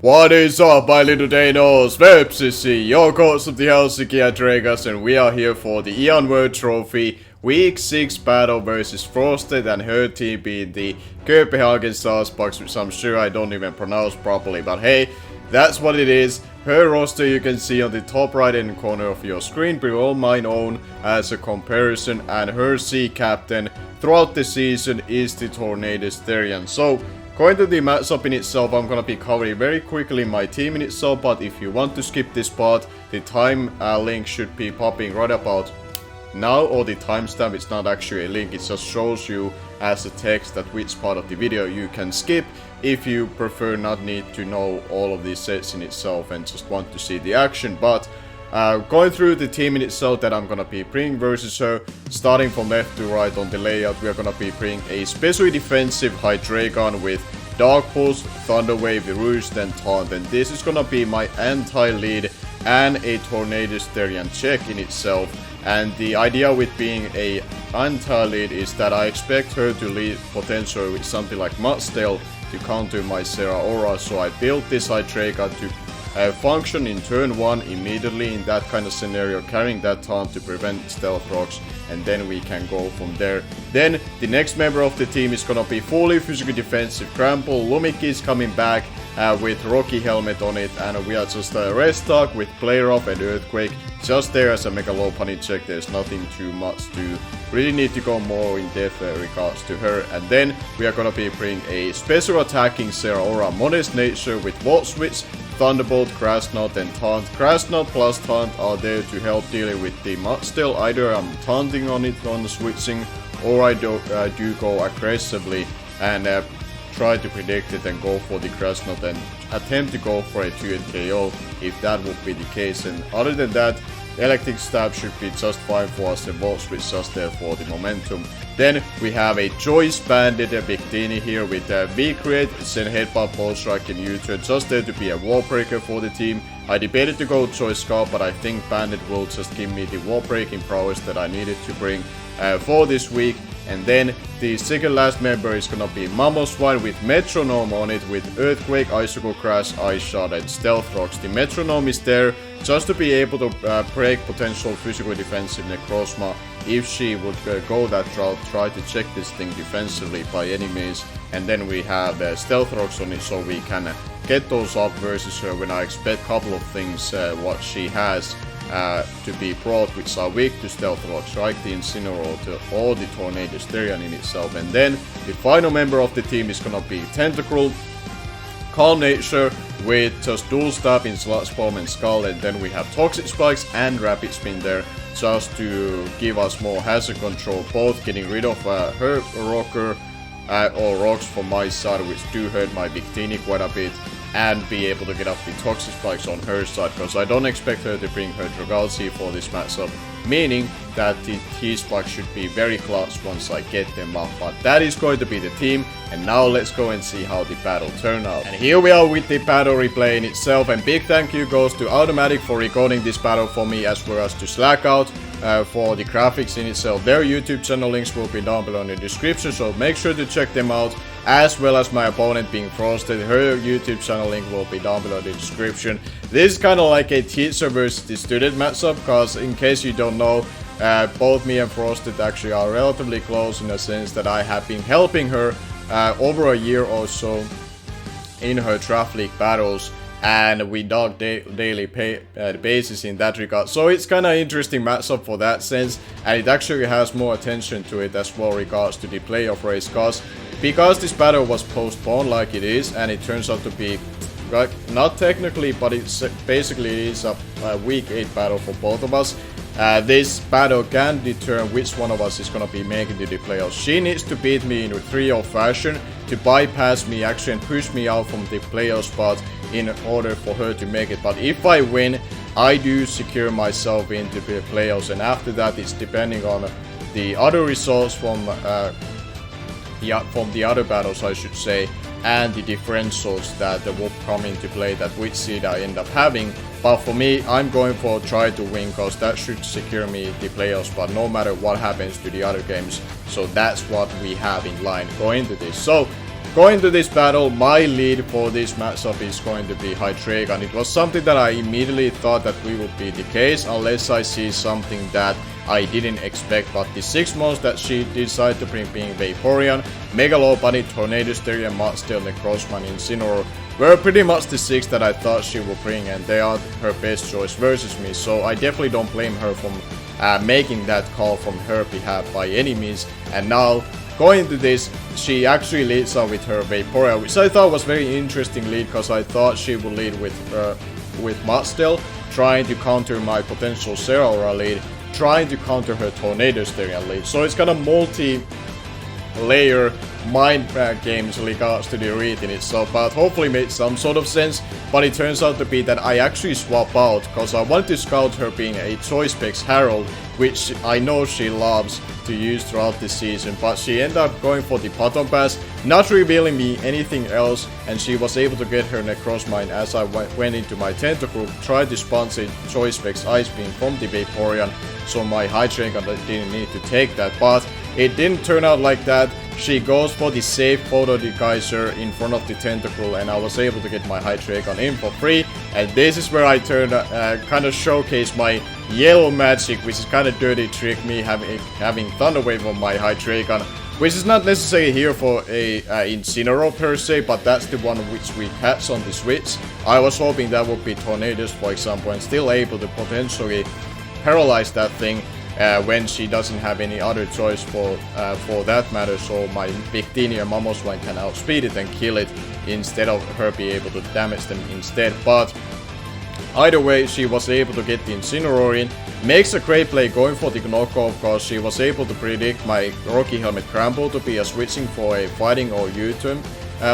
What is up, my little deinos? Vepsis, your coach of the Helsinki Dragons, and we are here for the Eon World Trophy Week 6 battle versus Frosted and her team being the Copenhagen Sawsbucks, which I'm sure I don't even pronounce properly, but hey, that's what it is. Her roster you can see on the top right hand corner of your screen, below mine own as a comparison, and her sea captain throughout the season is the Tornado Sterian. So, going to the matchup in itself, I'm gonna be covering very quickly my team in itself, but if you want to skip this part, the time link should be popping right about now, or the timestamp. It's not actually a link, it just shows you as a text that which part of the video you can skip if you prefer not need to know all of these sets in itself and just want to see the action. But going through the team in itself that I'm gonna be bringing versus her, starting from left to right on the layout, we are gonna be bringing a specially defensive Hydreigon with Dark Pulse, Thunder Wave, Roost and Taunt, and this is gonna be my anti-lead and a Tornado Sterian check in itself. And the idea with being a anti-lead is that I expect her to lead potentially with something like Mudstail to counter my Zeraora, so I built this Hydreigon to function in turn 1 immediately in that kind of scenario, carrying that taunt to prevent Stealth Rocks, and then we can go from there. Then the next member of the team is gonna be fully physically defensive Trample. Lumik is coming back with Rocky Helmet on it, and we are just Restock with Player Off and Earthquake just there as a Mega Lopunny check. There's nothing too much to really need to go more in depth regards to her. And then we are gonna be bringing a special attacking Zeraora Modest Nature with Volt Switch, Thunderbolt, Grass Knot and Taunt. Grass Knot plus Taunt are there to help dealing with the Mudstail. Either I'm taunting on it on the switching, or I do go aggressively and try to predict it and go for the Grass Knot and attempt to go for a 2-hit KO if that would be the case. And other than that, Electric Stab should be just fine for us, and Volt Switch just there for the momentum. Then we have a Choice Bandit Victini here with V-Create, Zen Headbutt, Ball Strike and U-Turn, just there to be a wall breaker for the team. I debated to go Choice Scarf, but I think Bandit will just give me the wall breaking prowess that I needed to bring for this week. And then the second last member is gonna be Mamoswine with Metronome on it, with Earthquake, Icicle Crash, Ice Shot and Stealth Rocks. The Metronome is there just to be able to break potential physical defensive Necrozma if she would go that route, try to check this thing defensively by any means. And then we have Stealth Rocks on it, so we can get those up versus her when I expect a couple of things what she has to be brought, which are weak to Stealth Rocks, like the Incineroar or the Tornado Sterian in itself. And then the final member of the team is gonna be Tentacruel, Calm Nature with just Dual Stab in Sludge Bomb and Skull, and then we have Toxic Spikes and Rapid Spin there just to give us more hazard control, both getting rid of her Rocker or Rocks from my side, which do hurt my Victini quite a bit, and be able to get up the Toxic Spikes on her side, because I don't expect her to bring her Dragalsi for this matchup, meaning that the T-Spike should be very clutch once I get them up. But that is going to be the team, and now let's go and see how the battle turned out. And here we are with the battle replay in itself, and big thank you goes to Automatic for recording this battle for me, as well as to SlackOut for the graphics in itself. Their YouTube channel links will be down below in the description, so make sure to check them out, as well as my opponent being Frosted. Her YouTube channel link will be down below in the description. This is kind of like a teacher versus the student matchup, because in case you don't know, both me and Frosted actually are relatively close, in a sense that I have been helping her over a year or so in her Draft League battles, and we dog daily basis in that regard. So it's kind of interesting matchup for that sense, and it actually has more attention to it as well regards to the playoff race, because this battle was postponed like it is, and it turns out to be not technically, but it's basically it is a week 8 battle for both of us. This battle can determine which one of us is gonna be making the playoffs. She needs to beat me in a 3-0 fashion to bypass me actually and push me out from the playoff spot in order for her to make it. But if I win, I do secure myself into the playoffs, and after that it's depending on the other results from the other battles, I should say, and the differentials that will come into play, that which seed I end up having. But for me, I'm going for try to win, because that should secure me the playoffs, but no matter what happens to the other games. So that's what we have in line going into this. So going to this battle, my lead for this matchup is going to be Hydreigon. It was something that I immediately thought that we would be the case, unless I see something that I didn't expect. But the 6 months that she decided to bring, being Vaporeon, Mega Lopunny, Tornado Stereo, Mudsdale, Necrozma, Incineroar, were pretty much the 6 that I thought she would bring, and they are her best choice versus me. So I definitely don't blame her from making that call from her behalf by any means. And now, going into this, she actually leads out with her Vaporeon, which I thought was very interesting lead, because I thought she would lead with Mudsdale, trying to counter my potential Zeraora lead, trying to counter her Tornado Stereo lead. So it's kind of multi-layer mind games in regards to the read in itself, but hopefully made some sort of sense. But it turns out to be that I actually swap out, because I wanted to scout her being a Choice Specs Herald, which I know she loves to use throughout the season, but she ended up going for the bottom pass, not revealing me anything else, and she was able to get her Necrozma as I went into my Tentacruel, tried to sponsor Choice Specs Ice Beam from the Vaporeon, so my Hydreigon didn't need to take that, but it didn't turn out like that. She goes for the safe Photo Geyser in front of the Tentacruel, and I was able to get my Hydreigon in for free. And this is where I kind of showcase my yellow magic, which is kind of dirty trick, me having Thunder Wave on my Hydreigon, which is not necessarily here for a Incineroar per se, but that's the one which we catch on the switch. I was hoping that would be Tornadus, for example, and still able to potentially paralyze that thing when she doesn't have any other choice for that matter, so my Victini Mamoswine can outspeed it and kill it instead of her be able to damage them instead. But either way, she was able to get the Incineroar in, makes a great play going for the knockoff, because she was able to predict my Rocky Helmet Cramble to be a switching for a fighting or U-turn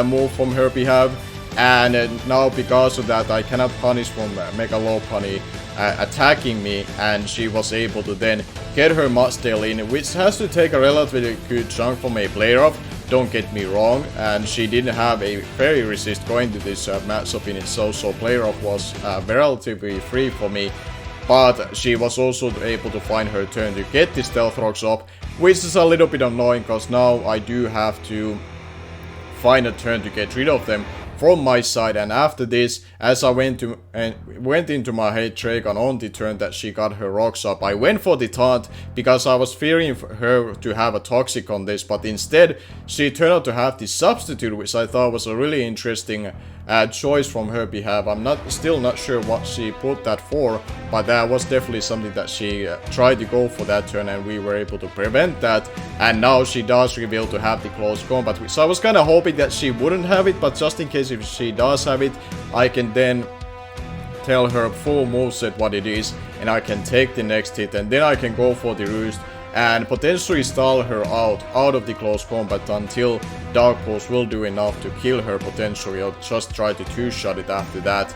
move from her behalf. And now because of that, I cannot punish from Mega Lopunny attacking me, and she was able to then get her Mudsdale in, which has to take a relatively good chunk from a player off, don't get me wrong, and she didn't have a fairy resist going to this matchup in itself, so player off was relatively free for me. But she was also able to find her turn to get the Stealth Rocks up, which is a little bit annoying, because now I do have to find a turn to get rid of them from my side. And after this, as I went into my Hydreigon on the turn that she got her rocks up, I went for the taunt because I was fearing for her to have a toxic on this, but instead she turned out to have the substitute, which I thought was a really interesting choice from her behalf. I'm still not sure what she put that for, but that was definitely something that she tried to go for that turn, and we were able to prevent that. And now she does reveal to have the close combat, so I was kind of hoping that she wouldn't have it, but just in case if she does have it, I can then tell her full moveset what it is, and I can take the next hit, and then I can go for the roost and potentially stall her out of the close combat until Dark Pulse will do enough to kill her potentially, or just try to two-shot it after that.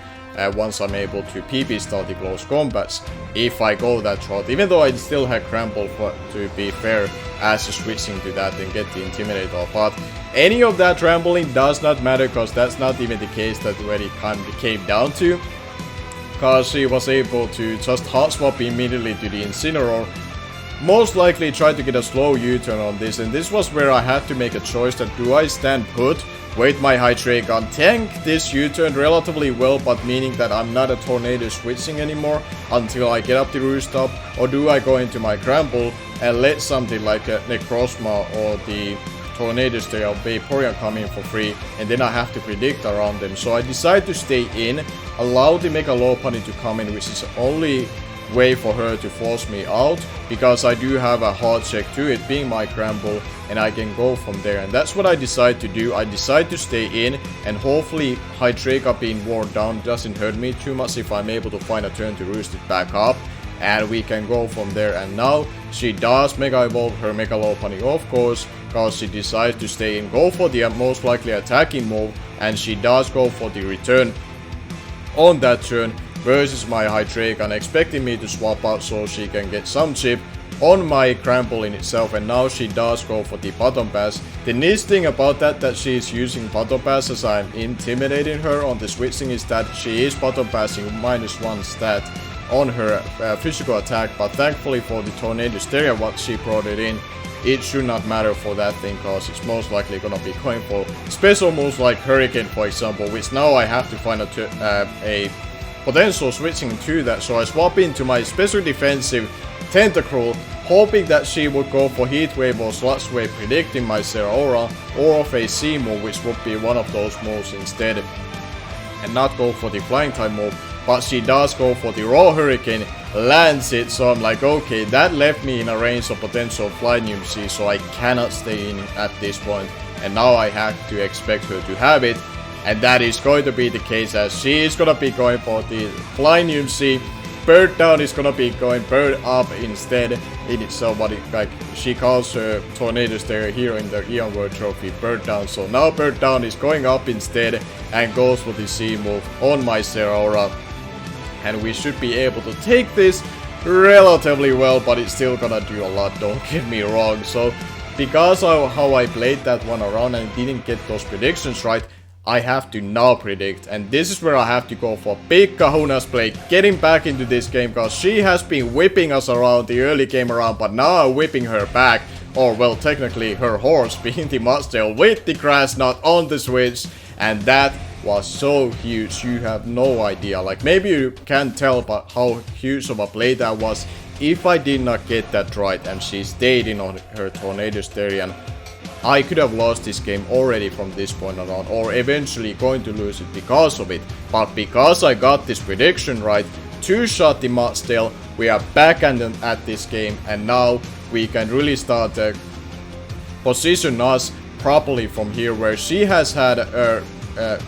Once I'm able to PP stall the close combats, if I go that route, even though I still had Cramble to be fair, as switching to that and get the Intimidator. But any of that rambling does not matter, because that's not even the case that when it kind of came down to, because she was able to just hot swap immediately to the Incineroar, most likely try to get a slow U-turn on this, and this was where I had to make a choice that do I stand put, wait my Hydreigon, tank this U-turn relatively well, but meaning that I'm not a Tornado switching anymore until I get up the roost up, or do I go into my Cramble and let something like a Necrozma or the Tornado Stay or Vaporeon come in for free, and then I have to predict around them. So I decided to stay in, allow the Mega Lopunny to come in, which is the only way for her to force me out, because I do have a hard check to it being my Cramble, and I can go from there. And that's what I decide to do. I decide to stay in, and hopefully Hydreigon being worn down doesn't hurt me too much if I'm able to find a turn to roost it back up, and we can go from there. And now she does Mega Evolve her Mega Lopunny, of course, because she decides to stay in, go for the most likely attacking move, and she does go for the return on that turn versus my Hydreigon, expecting me to swap out so she can get some chip on my Cramble in itself. And now she does go for the bottom pass. The nice thing about that she is using bottom pass as I'm intimidating her on the switching, is that she is bottom passing -1 stat on her physical attack, but thankfully for the Tornado Stereo, what she brought it in, it should not matter for that thing, cause it's most likely gonna be going for special moves like Hurricane, for example, which now I have to find a potential switching to that. So I swap into my special defensive Tentacruel, hoping that she would go for Heat Wave or Sludge Wave, predicting my Zeraora, or of a C move, which would be one of those moves instead, and not go for the Flying type move. But she does go for the Raw Hurricane, lands it, so I'm like, okay, that left me in a range of potential Flying UMC, so I cannot stay in at this point, and now I have to expect her to have it, and that is going to be the case, as she is gonna be going for the Flying UMC. Bird down is gonna be going bird up instead. It is what like she calls her tornadoes there here in the Eon World Trophy, bird down. So now bird down is going up instead and goes for the C move on my Zeraora. And we should be able to take this relatively well, but it's still gonna do a lot, don't get me wrong. So because of how I played that one around and didn't get those predictions right, I have to now predict, and this is where I have to go for big kahunas play, getting back into this game, because she has been whipping us around the early game around, but now I'm whipping her back, or well, technically her horse being the Mudsdale with the grass knot on the switch, and that was so huge, you have no idea. Like, maybe you can't tell but how huge of a play that was. If I did not get that right and she stayed in on her Tornado Styrian, I could have lost this game already from this point on, or eventually going to lose it because of it. But because I got this prediction right, two-shot the Mudsdale, we are back at this game, and now we can really start to position us properly from here, where she has had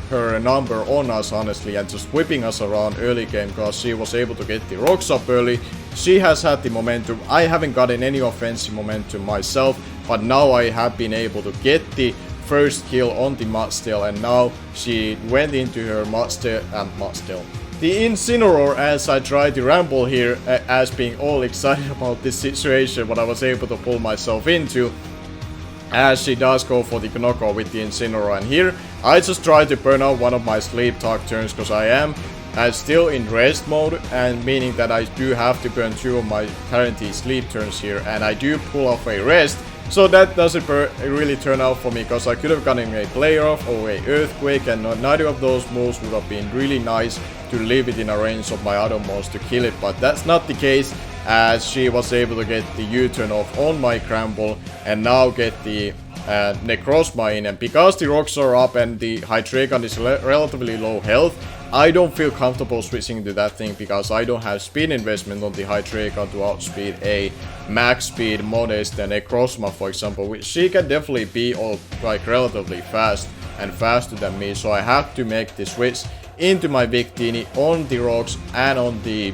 her number on us, honestly, and just whipping us around early game, because she was able to get the rocks up early. She has had the momentum. I haven't gotten any offensive momentum myself, but now I have been able to get the first kill on the Mudsdale, and now she went into her Mudsdale, the Incineroar, as I tried to ramble here, as being all excited about this situation, what I was able to pull myself into, as she does go for the knockout with the Incineroar. And here, I just try to burn out one of my sleep talk turns, because I am still in rest mode, and meaning that I do have to burn 2 of my guaranteed sleep turns here, and I do pull off a rest. So that doesn't really turn out for me, because I could have gotten a play off or a earthquake, and neither of those moves would have been really nice to leave it in a range of my other moves to kill it. But that's not the case, as she was able to get the U-turn off on my Cramble and now get the Necrozma in. And because the rocks are up and the Hydreigon is relatively low health, I don't feel comfortable switching to that thing, because I don't have speed investment on the Hydreigon to outspeed a max speed Modest and Necrozma, for example, which she can definitely be all like relatively fast and faster than me. So I have to make the switch into my Victini on the rocks and on the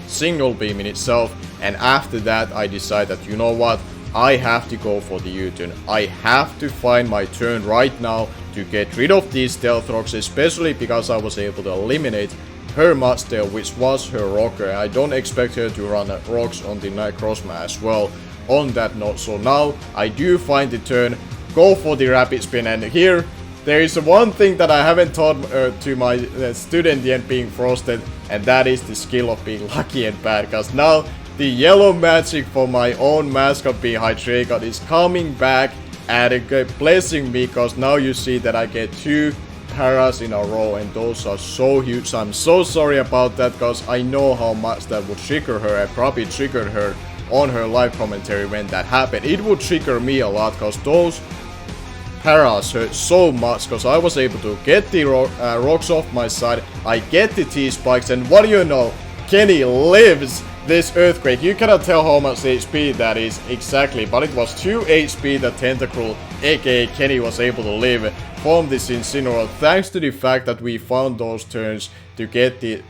single beam in itself. And after that I decide that, you know what, I have to go for the U-turn. I have to find my turn right now to get rid of these Stealth Rocks, especially because I was able to eliminate her Mudsdale, which was her rocker. I don't expect her to run rocks on the Necrozma as well on that note. So now I do find the turn, go for the rapid spin, and here there is one thing that I haven't taught to my student yet, being Frosted, and that is the skill of being lucky and bad, because now the yellow magic for my own mascot being Hydreigon is coming back and blessing me, because now you see that I get 2 paras in a row, and those are so huge. I'm so sorry about that, because I know how much that would trigger her. I probably triggered her on her live commentary when that happened. It would trigger me a lot, because those paras hurt so much, because I was able to get the rocks off my side. I get the T-spikes, and what do you know, Kenny lives this earthquake. You cannot tell how much HP that is exactly, but it was 2 HP that Tentacruel, aka Kenny, was able to live from this Incineroar, thanks to the fact that we found those turns to get the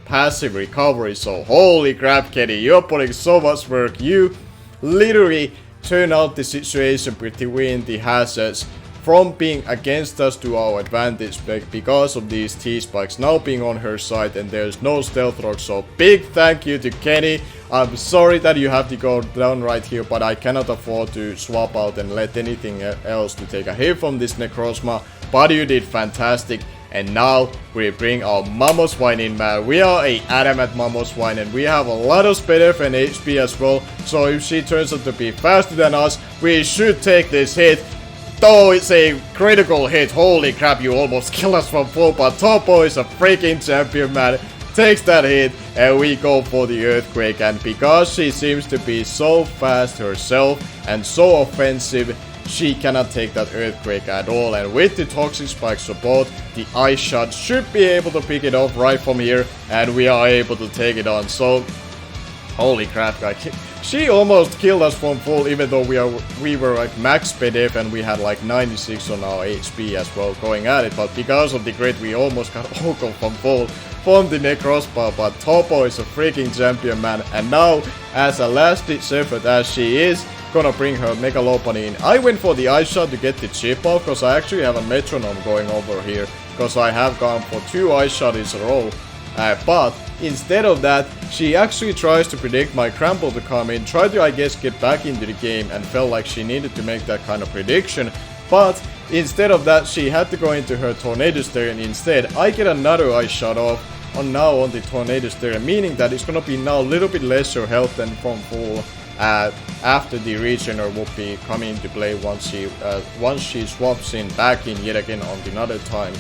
passive recovery. So holy crap, Kenny, you're putting so much work. You literally turn out the situation between the hazards from being against us to our advantage because of these T-spikes now being on her side, and there's no Stealth Rock. So big thank you to Kenny. I'm sorry that you have to go down right here, but I cannot afford to swap out and let anything else to take a hit from this Necrozma. But you did fantastic. And now we bring our Mamoswine in, man. We are a adamant Mamoswine and we have a lot of speed and HP as well. So if she turns out to be faster than us, we should take this hit. Though it's a critical hit, holy crap, you almost kill us from full, but Topo is a freaking champion, man. Takes that hit and we go for the earthquake, and because she seems to be so fast herself and so offensive, she cannot take that earthquake at all. And with the toxic spike support, the ice shot should be able to pick it off right from here, and we are able to take it on. So holy crap, guys. She almost killed us from full, even though we were like max speed and we had like 96 on our HP as well going at it. But because of the grid, we almost got Oko from full from the Necrospa. But Topo is a freaking champion, man. And now, as a last ditch effort as she is gonna bring her Megalopony in, I went for the ice shot to get the chip off, because I actually have a metronome going over here, because I have gone for 2 ice shots in a row. But instead of that, she actually tries to predict my Crample to come in, try to, I guess, get back into the game, and felt like she needed to make that kind of prediction. But instead of that, she had to go into her Tornado Stare, and instead I get another ice shot off on the Tornado Stare, meaning that it's gonna be now a little bit lesser health than from full after the Regener will be coming into play once she swaps in back in yet again on another time.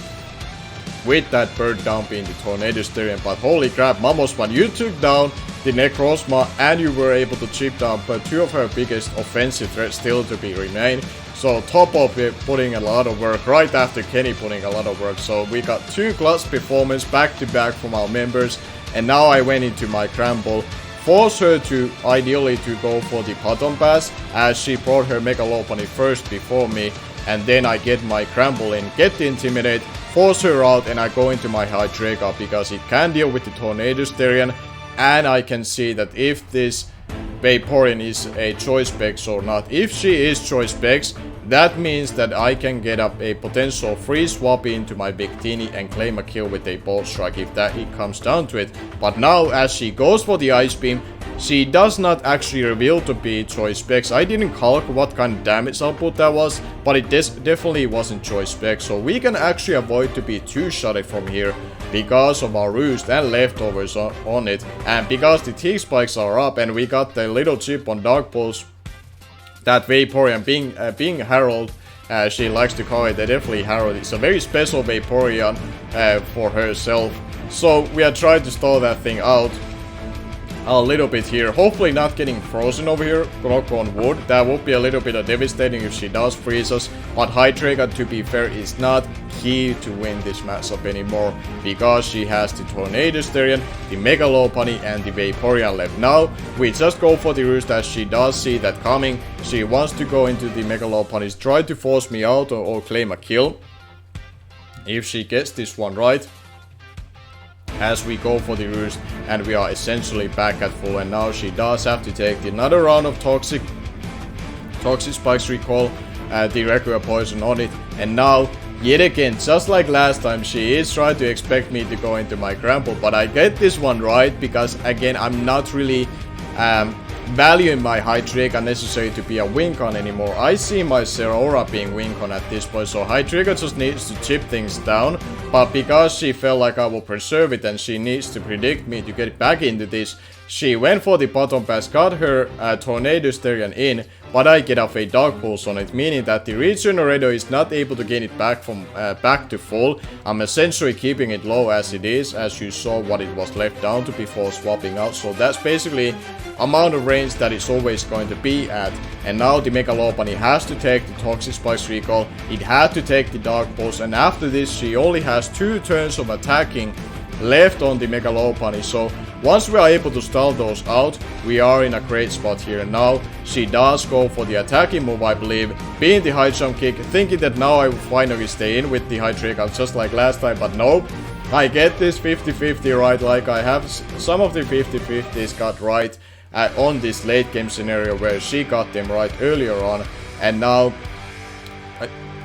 With that bird down being the Tornado Stare. But holy crap, Mamoswine, you took down the Necrozma and you were able to chip down but 2 of her biggest offensive threats still to be remain. So Topo putting a lot of work right after Kenny putting a lot of work. So we got 2 clutch performance back to back from our members, and now I went into my Cramble. Force her to ideally to go for the bottom pass, as she brought her Megalopony first before me, and then I get my Cramble in, get the Intimidate, force her out, and I go into my Hydreigon because it can deal with the Tornado Starion, and I can see that if this Vaporeon is a Choice Specs or not. If she is Choice Specs, that means that I can get up a potential free swap into my Victini and claim a kill with a Bolt Strike if it comes down to it. But now, as she goes for the Ice Beam, she does not actually reveal to be Choice Specs. I didn't calculate what kind of damage output that was, but it definitely wasn't Choice Specs. So we can actually avoid to be 2-shotted from here because of our roost and leftovers on it. And because the T-Spikes are up and we got the little chip on Dark Pulse, that Vaporeon being Herald, she likes to call it, definitely Herald. It's a very special Vaporeon for herself. So we are trying to stall that thing out a little bit here. Hopefully not getting frozen over here, knock on wood. That would be a little bit devastating if she does freeze us. But Hydreigon, to be fair, is not key to win this matchup anymore, because she has the Tornado Starion, the Megalopony, and the Vaporeon left. Now we just go for the roost, as she does see that coming. She wants to go into the Megaloponies, try to force me out or claim a kill. If she gets this one right, as we go for the roost, and we are essentially back at full. And now she does have to take another round of Toxic Spikes recall, the regular poison on it. And now, yet again, just like last time, she is trying to expect me to go into my Crample, but I get this one right, because again, I'm not really valuing my Hydreigon necessary to be a Wincon anymore. I see my Zeraora being Wincon at this point, so Hydreigon just needs to chip things down. But because she felt like I will preserve it and she needs to predict me to get back into this, she went for the bottom pass, got her Tornado Starion in, but I get off a Dark Pulse on it, meaning that the Regenerator is not able to get it back from back to full. I'm essentially keeping it low as it is, as you saw what it was left down to before swapping out. So that's basically amount of range that it's always going to be at. And now the Megalopony has to take the Toxic Spikes recall, it had to take the Dark Pulse, and after this she only has 2 turns of attacking left on the Megalopony. So once we are able to stall those out, we are in a great spot here. And now she does go for the attacking move, I believe, being the high jump kick, thinking that now I will finally stay in with the Hydreigon just like last time, but nope. I get this 50-50 right, like I have some of the 50-50s got right on this late game scenario where she got them right earlier on. And now,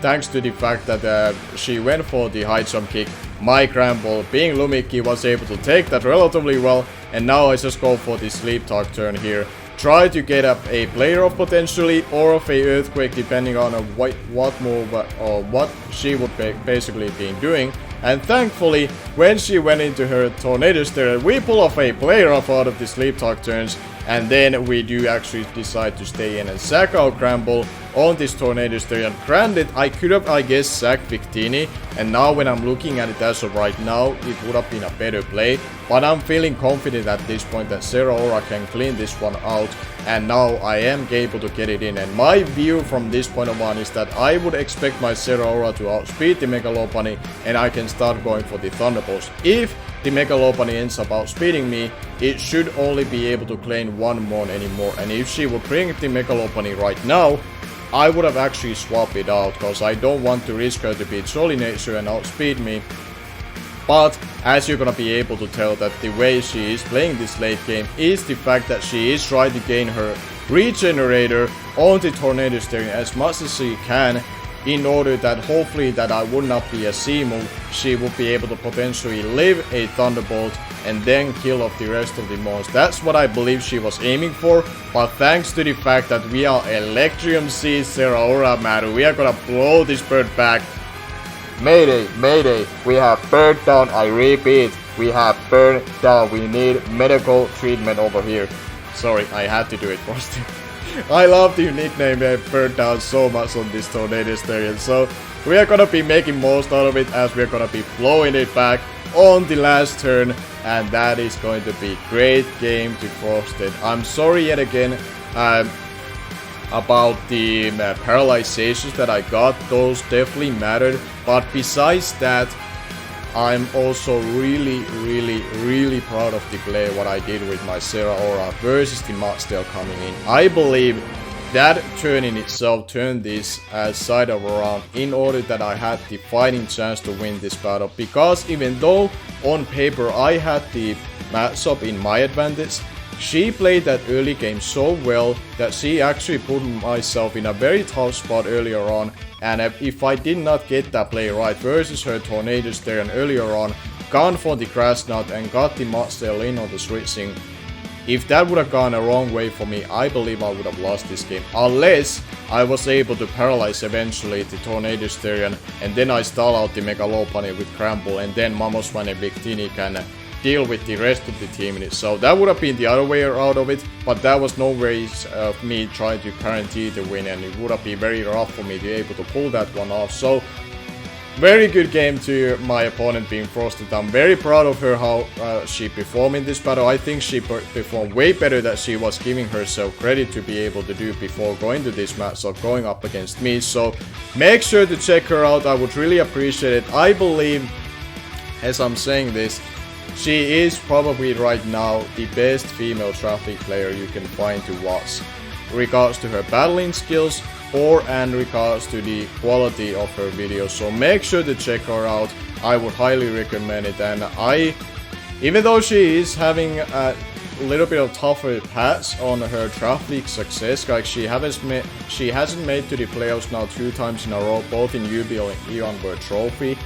thanks to the fact that she went for the high jump kick, my Cramble, being Lumiki, was able to take that relatively well. And now I just go for the Sleep Talk turn here. Try to get up a player off potentially, or of a Earthquake, depending on what move or what she would basically be doing. And thankfully, when she went into her tornado stare, we pull off a player up out of the sleep talk turns, and then we do actually decide to stay in and sack out Cramble on this tornado stare. And granted, I could have, I guess, sacked Victini, and now when I'm looking at it as of right now, it would have been a better play. But I'm feeling confident at this point that Serra Aura can clean this one out, and now I am able to get it in. And my view from this point of on is that I would expect my Serra Aura to outspeed the Mega Lopunny, and I can start going for the Thunderbolts. If the Mega Lopunny ends up outspeeding me, it should only be able to claim one Mon anymore. And if she would bring the Mega Lopunny right now, I would have actually swapped it out, because I don't want to risk her to beat Jolly Nature and outspeed me. But as you're gonna be able to tell, that the way she is playing this late game is the fact that she is trying to gain her Regenerator on the Tornado Steering as much as she can, in order that hopefully that I would not be a C-move, she would be able to potentially live a Thunderbolt and then kill off the rest of the monsters. That's what I believe she was aiming for, but thanks to the fact that we are Electrium Sea Serra Aura, man, we are gonna blow this bird back. Mayday, mayday, we have bird down, I repeat, we have bird down, we need medical treatment over here. Sorry, I had to do it, Frosty. I love the nickname bird down so much on this tornado stadium, so we are gonna be making most out of it, as we're gonna be blowing it back on the last turn, and that is going to be great game to Frosted. I'm sorry yet again about the paralyzations that I got, those definitely mattered, but besides that, I'm also really proud of the play, what I did with my Serra Aura versus the Moxtail coming in. I believe that turn in itself turned this side of around in order that I had the fighting chance to win this battle, because even though on paper I had the matchup in my advantage, she played that early game so well that she actually put myself in a very tough spot earlier on, and if I did not get that play right versus her Tornadoes there and earlier on, gone for the Grass Knot and got the Moxtail in on the switching, if that would have gone a wrong way for me, I believe I would have lost this game, unless I was able to paralyze eventually the Tornado Styrian, and then I stall out the Mega Lopunny with Cramble, and then Mamoswine and Victini can deal with the rest of the team in it. So that would have been the other way out of it, but that was no ways of me trying to guarantee the win, and it would have been very rough for me to be able to pull that one off. So very good game to my opponent being Frosted. I'm very proud of her, how she performed in this battle. I think she performed way better than she was giving herself credit to be able to do before going to this match, so going up against me. So make sure to check her out, I would really appreciate it. I believe, as I'm saying this, she is probably right now the best female traffic player you can find to watch, regards to her battling skills and regards to the quality of her videos. So make sure to check her out, I would highly recommend it. And even though she is having a little bit of tougher paths on her traffic success, like she hasn't made to the playoffs now 2 times in a row, both in UBL and Eon World Trophy,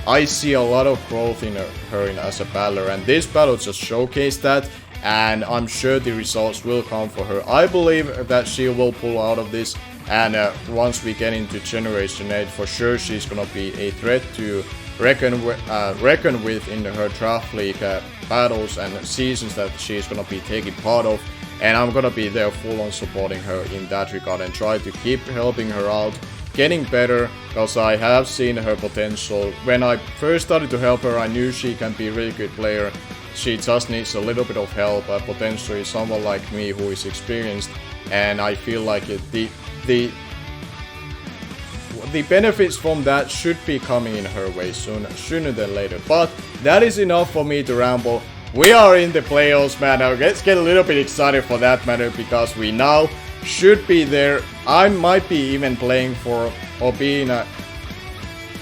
I see a lot of growth in her as a battler, and this battle just showcased that, and I'm sure the results will come for her. I believe that she will pull out of this, and once we get into Generation 8, for sure she's gonna be a threat to reckon with in her draft league battles and seasons that she's gonna be taking part of, and I'm gonna be there full on supporting her in that regard and try to keep helping her out, getting better, because I have seen her potential. When I first started to help her, I knew she can be a really good player. She just needs a little bit of help, potentially someone like me who is experienced, and I feel like the benefits from that should be coming in her way sooner than later. But that is enough for me to ramble. We are in the playoffs, man. Now let's get a little bit excited for that matter, because we now should be there. I might be even playing for, or being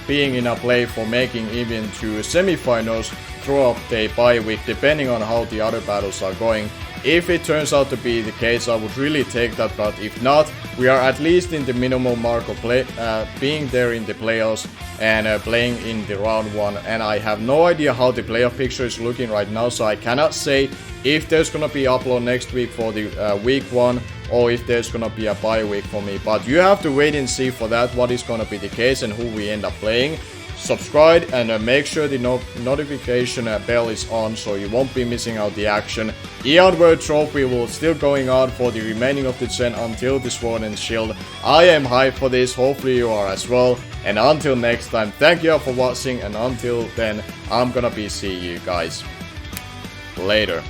in a play for making even to semifinals throughout the bye week, depending on how the other battles are going. If it turns out to be the case, I would really take that, but if not, we are at least in the minimal mark of being there in the playoffs and playing in the round 1, and I have no idea how the playoff picture is looking right now, so I cannot say if there's gonna be upload next week for the week 1, or if there's gonna be a bye week for me. But you have to wait and see for that, what is gonna be the case and who we end up playing. subscribe and make sure the notification bell is on so you won't be missing out the action. Eon World Trophy will still going on for the remaining of the gen until the Sword and Shield. I am hyped for this, hopefully you are as well. And until next time, thank you all for watching, and until then, I'm gonna be seeing you guys later.